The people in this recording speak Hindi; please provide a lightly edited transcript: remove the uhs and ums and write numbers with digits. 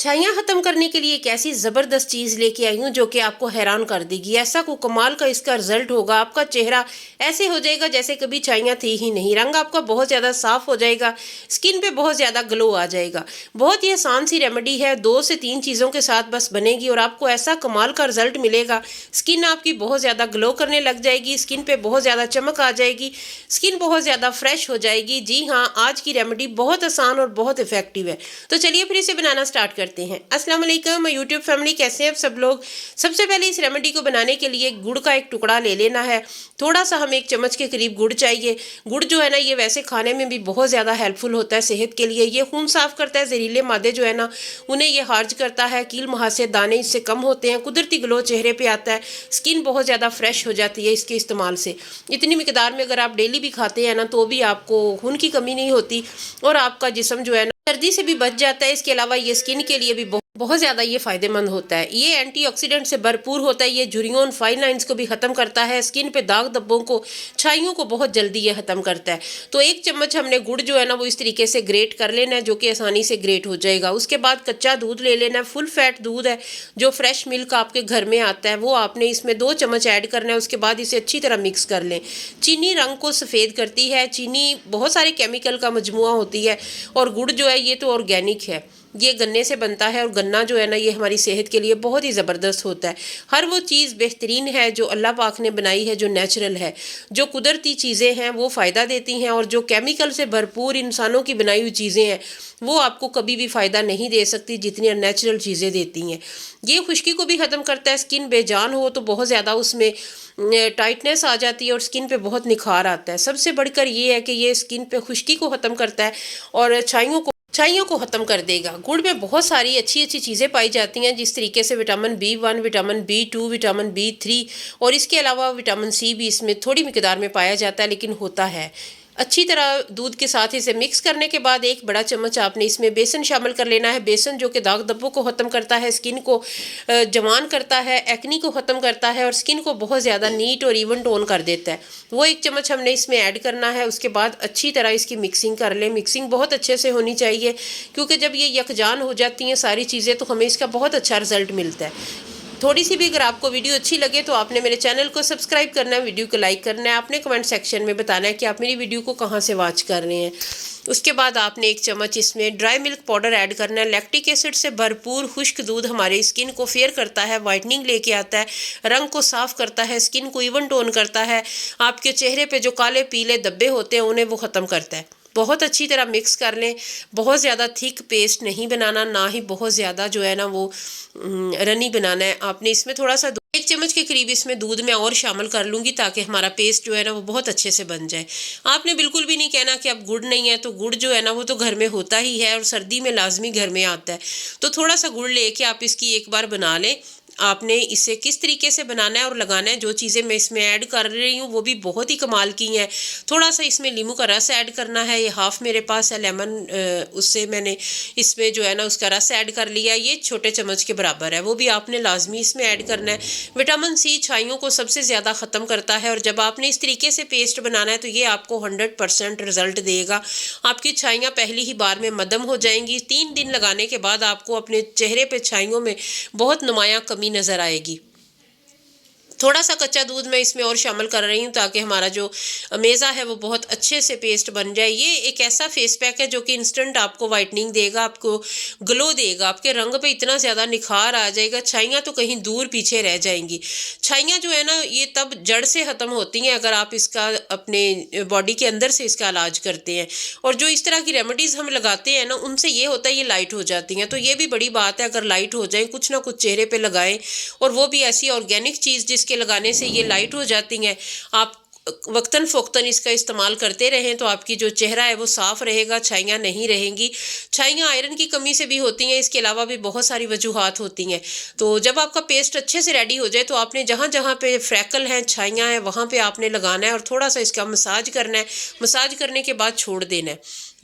छाइयाँ ख़त्म करने के लिए एक ऐसी ज़बरदस्त चीज़ लेके आई हूँ जो कि आपको हैरान कर देगी। ऐसा को कमाल का इसका रिजल्ट होगा। आपका चेहरा ऐसे हो जाएगा जैसे कभी छाइयाँ थी ही नहीं। रंग आपका बहुत ज़्यादा साफ़ हो जाएगा। स्किन पे बहुत ज़्यादा ग्लो आ जाएगा। बहुत ही आसान सी रेमेडी है। 2 से 3 चीज़ों के साथ बस बनेगी और आपको ऐसा कमाल का रिजल्ट मिलेगा। स्किन आपकी बहुत ज़्यादा ग्लो करने लग जाएगी। स्किन पे बहुत ज़्यादा चमक आ जाएगी। स्किन बहुत ज़्यादा फ्रेश हो जाएगी। जी हाँ, आज की रेमेडी बहुत आसान और बहुत इफेक्टिव है। तो चलिए फिर इसे बनाना स्टार्ट करते हैं। अस्सलाम वालेकुम यूट्यूब फैमिली, कैसे हैं आप सब लोग। सबसे पहले इस रेमेडी को बनाने के लिए गुड़ का एक टुकड़ा ले लेना है। थोड़ा सा हमें 1 चम्मच के करीब गुड़ चाहिए। गुड़ जो है ना, ये वैसे खाने में भी बहुत ज़्यादा हेल्पफुल होता है सेहत के लिए। ये खून साफ करता है, जहरीले मादे जो है ना उन्हें ये खारिज करता है। कील मुहासे दाने इससे कम होते हैं। कुदरती ग्लो चेहरे पे आता है। स्किन बहुत ज़्यादा फ्रेश हो जाती है इसके इस्तेमाल से। इतनी मिकदार में अगर आप डेली भी खाते हैं ना तो भी आपको खून की कमी नहीं होती और आपका जिस्म जो है ना सर्दी से भी बच जाता है। इसके अलावा ये स्किन के लिए भी बहुत ज़्यादा ये फ़ायदेमंद होता है। ये एंटीऑक्सीडेंट से भरपूर होता है। ये झुर्रियों फाइन लाइंस को भी ख़त्म करता है। स्किन पे दाग धब्बों को, छाइयों को बहुत जल्दी ये ख़त्म करता है। तो 1 चम्मच हमने गुड़ जो है ना वो इस तरीके से ग्रेट कर लेना है, जो कि आसानी से ग्रेट हो जाएगा। उसके बाद कच्चा दूध ले लेना है। फुल फैट दूध है, जो फ्रेश मिल्क आपके घर में आता है वो आपने इसमें 2 चम्मच ऐड करना है। उसके बाद इसे अच्छी तरह मिक्स कर लें। चीनी रंग को सफ़ेद करती है। चीनी बहुत सारे केमिकल का मजमुआ होती है और गुड़ जो है ये तो ऑर्गेनिक है। ये गन्ने से बनता है और गन्ना जो है ना ये हमारी सेहत के लिए बहुत ही ज़बरदस्त होता है। हर वो चीज़ बेहतरीन है जो अल्लाह पाक ने बनाई है, जो नेचुरल है। जो कुदरती चीज़ें हैं वो फ़ायदा देती हैं और जो केमिकल से भरपूर इंसानों की बनाई हुई चीज़ें हैं वो आपको कभी भी फ़ायदा नहीं दे सकती जितनी नेचुरल चीज़ें देती हैं। ये खुश्की को भी ख़त्म करता है। स्किन बेजान हो तो बहुत ज़्यादा उसमें टाइटनेस आ जाती है और स्किन पे बहुत निखार आता है। सबसे बढ़कर ये है कि ये स्किन पे खुश्की को ख़त्म करता है और छाइयों को ख़त्म कर देगा। गुड़ में बहुत सारी अच्छी अच्छी चीज़ें पाई जाती हैं, जिस तरीके से vitamin B1, vitamin B2, vitamin B3 और इसके अलावा विटामिन C भी इसमें थोड़ी मिकदार में पाया जाता है, लेकिन होता है। अच्छी तरह दूध के साथ इसे मिक्स करने के बाद 1 बड़ा चम्मच आपने इसमें बेसन शामिल कर लेना है। बेसन जो कि दाग धब्बों को ख़त्म करता है, स्किन को जवान करता है, एक्नी को ख़त्म करता है और स्किन को बहुत ज़्यादा नीट और इवन टोन कर देता है। वो 1 चम्मच हमने इसमें ऐड करना है। उसके बाद अच्छी तरह इसकी मिक्सिंग कर लें। मिक्सिंग बहुत अच्छे से होनी चाहिए क्योंकि जब ये यकजान हो जाती हैं सारी चीज़ें तो हमें इसका बहुत अच्छा रिजल्ट मिलता है। थोड़ी सी भी अगर आपको वीडियो अच्छी लगे तो आपने मेरे चैनल को सब्सक्राइब करना है, वीडियो को लाइक करना है। आपने कमेंट सेक्शन में बताना है कि आप मेरी वीडियो को कहाँ से वॉच कर रहे हैं। उसके बाद आपने 1 चम्मच इसमें ड्राई मिल्क पाउडर ऐड करना है। लैक्टिक एसिड से भरपूर खुश्क दूध हमारे स्किन को फेयर करता है, वाइटनिंग लेके आता है, रंग को साफ करता है, स्किन को इवन टोन करता है। आपके चेहरे पे जो काले पीले धब्बे होते हैं उन्हें वो ख़त्म करता है। बहुत अच्छी तरह मिक्स कर लें। बहुत ज़्यादा थिक पेस्ट नहीं बनाना, ना ही बहुत ज़्यादा जो है ना वो रनी बनाना है। आपने इसमें थोड़ा सा 1 चम्मच के करीब इसमें दूध मैं और शामिल कर लूँगी ताकि हमारा पेस्ट जो है ना वो बहुत अच्छे से बन जाए। आपने बिल्कुल भी नहीं कहना कि अब गुड़ नहीं है, तो गुड़ जो है ना वो तो घर में होता ही है और सर्दी में लाजमी घर में आता है। तो थोड़ा सा गुड़ लेके आप इसकी एक बार बना लें। आपने इसे किस तरीके से बनाना है और लगाना है, जो चीज़ें मैं इसमें ऐड कर रही हूँ वो भी बहुत ही कमाल की हैं। थोड़ा सा इसमें नींबू का रस ऐड करना है। ये हाफ़ मेरे पास है लेमन, उससे मैंने इसमें जो है ना उसका रस ऐड कर लिया। ये छोटे चम्मच के बराबर है, वो भी आपने लाजमी इसमें ऐड करना है। विटामिन C छाइयों को सबसे ज़्यादा ख़त्म करता है और जब आपने इस तरीके से पेस्ट बनाना है तो ये आपको 100% रिजल्ट देगा। आपकी छाइयाँ पहली ही बार में मदम हो जाएंगी। 3 दिन लगाने के बाद आपको अपने चेहरे पे छाइयों में बहुत नुमायाँ कमी नज़र आएगी। थोड़ा सा कच्चा दूध मैं इसमें और शामिल कर रही हूँ ताकि हमारा जो मेज़ा है वो बहुत अच्छे से पेस्ट बन जाए। ये एक ऐसा फेस पैक है जो कि इंस्टेंट आपको वाइटनिंग देगा, आपको ग्लो देगा, आपके रंग पे इतना ज़्यादा निखार आ जाएगा। छाइयाँ तो कहीं दूर पीछे रह जाएंगी। छाइयाँ जो है ना ये तब जड़ से ख़त्म होती हैं अगर आप इसका अपने बॉडी के अंदर से इसका इलाज करते हैं। और जो इस तरह की रेमेडीज़ हम लगाते हैं ना उनसे ये होता है ये लाइट हो जाती हैं। तो ये भी बड़ी बात है, अगर लाइट हो जाए कुछ ना कुछ चेहरे पे लगाएं और वो भी ऐसी ऑर्गेनिक चीज़ जिसके लगाने से ये लाइट हो जाती हैं। आप वक्तन फ़ोक्तन इसका इस्तेमाल करते रहें तो आपकी जो चेहरा है वो साफ़ रहेगा, छाइयाँ नहीं रहेंगी। छाइयाँ आयरन की कमी से भी होती हैं, इसके अलावा भी बहुत सारी वजूहात होती हैं। तो जब आपका पेस्ट अच्छे से रेडी हो जाए तो आपने जहाँ जहाँ पे फ्रैकल हैं, छाइयाँ हैं, वहाँ पे आपने लगाना है और थोड़ा सा इसका मसाज करना है। मसाज करने के बाद छोड़ देना है।